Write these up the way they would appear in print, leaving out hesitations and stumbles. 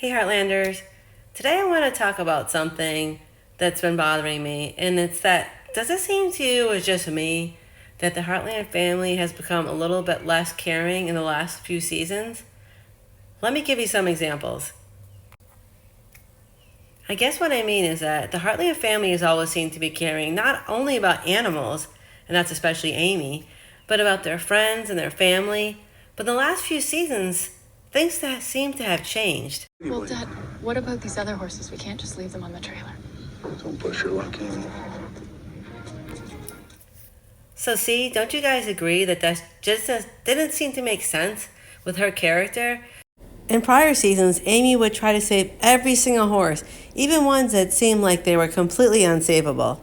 Hey Heartlanders, today I want to talk about something that's been bothering me, and it's that does it seem to you, or just me, that the Heartland family has become a little bit less caring in the last few seasons? Let me give you some examples. I guess what I mean is that the Heartland family has always seemed to be caring not only about animals, and that's especially Amy, but about their friends and their family. But in the last few seasons, things that seem to have changed. Well, Dad, what about these other horses? We can't just leave them on the trailer. Don't push your luck, Amy. So see, don't you guys agree that didn't seem to make sense with her character? In prior seasons, Amy would try to save every single horse, even ones that seemed like they were completely unsavable.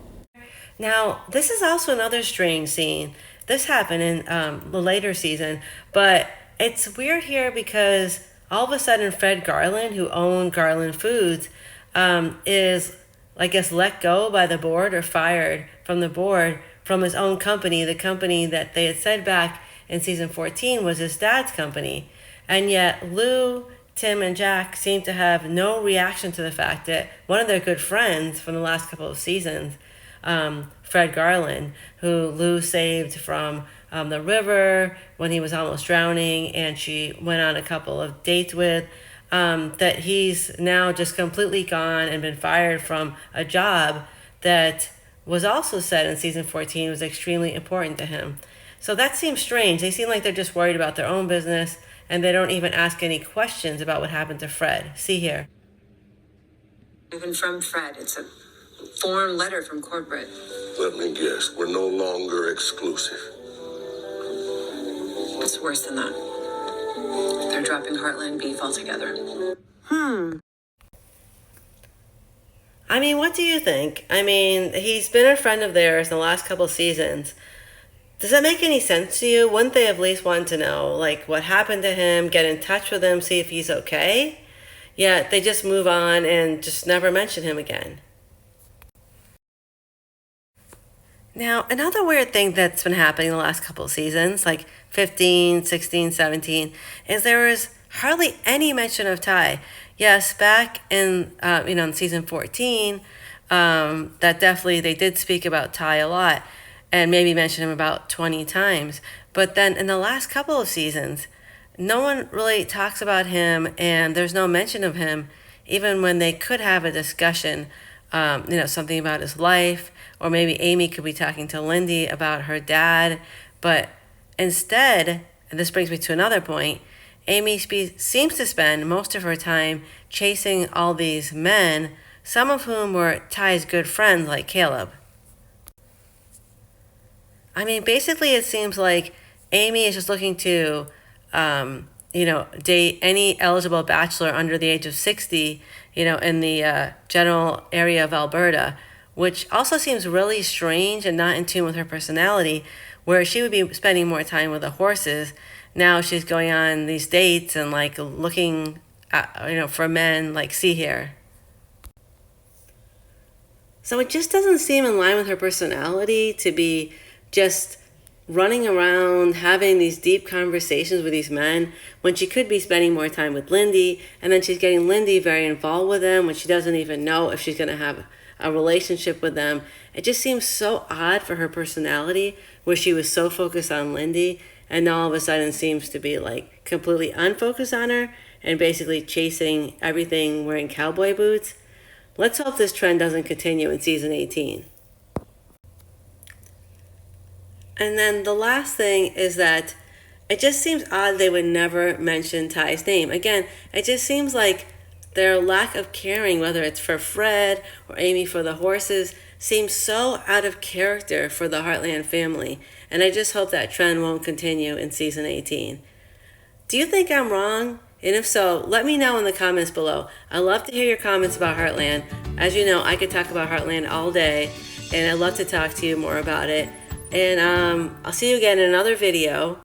Now, this is also another strange scene. This happened in the later season, but it's weird here because all of a sudden Fred Garland, who owned Garland Foods, is, I guess, let go by the board or fired from the board from his own company, the company that they had said back in season 14 was his dad's company. And yet Lou, Tim, and Jack seem to have no reaction to the fact that one of their good friends from the last couple of seasons, Fred Garland, who Lou saved from the river when he was almost drowning, and she went on a couple of dates with, that he's now just completely gone and been fired from a job that was also said in season 14 was extremely important to him. So that seems strange. They seem like they're just worried about their own business, and they don't even ask any questions about what happened to Fred. See here. Even from Fred, it's a form letter from corporate. Let me guess, we're no longer exclusive. It's worse than that. They're dropping Heartland beef altogether. I mean, what do you think? I mean, he's been a friend of theirs in the last couple seasons. Does that make any sense to you? Wouldn't they at least want to know, like, what happened to him, get in touch with him, see if he's okay? Yet they just move on and just never mention him again. Now, another weird thing that's been happening the last couple of seasons, like 15, 16, 17, is there was hardly any mention of Ty. Yes, back in, in season 14, that definitely they did speak about Ty a lot and maybe mention him about 20 times. But then in the last couple of seasons, no one really talks about him, and there's no mention of him, even when they could have a discussion, something about his life, or maybe Amy could be talking to Lindy about her dad. But instead, and this brings me to another point, Amy seems to spend most of her time chasing all these men, some of whom were Ty's good friends, like Caleb. I mean, basically it seems like Amy is just looking to, date any eligible bachelor under the age of 60, in the general area of Alberta, which also seems really strange and not in tune with her personality, where she would be spending more time with the horses. Now she's going on these dates and like looking at, for men, like see here. So it just doesn't seem in line with her personality to be just running around having these deep conversations with these men when she could be spending more time with Lindy, and then she's getting Lindy very involved with them when she doesn't even know if she's going to have a relationship with them. It just seems so odd for her personality, where she was so focused on Lindy and now all of a sudden seems to be like completely unfocused on her and basically chasing everything wearing cowboy boots. Let's hope this trend doesn't continue in season 18. And then the last thing is that it just seems odd they would never mention Ty's name. Again, it just seems like their lack of caring, whether it's for Fred or Amy for the horses, seems so out of character for the Heartland family. And I just hope that trend won't continue in season 18. Do you think I'm wrong? And if so, let me know in the comments below. I love to hear your comments about Heartland. As you know, I could talk about Heartland all day, and I'd love to talk to you more about it. And I'll see you again in another video.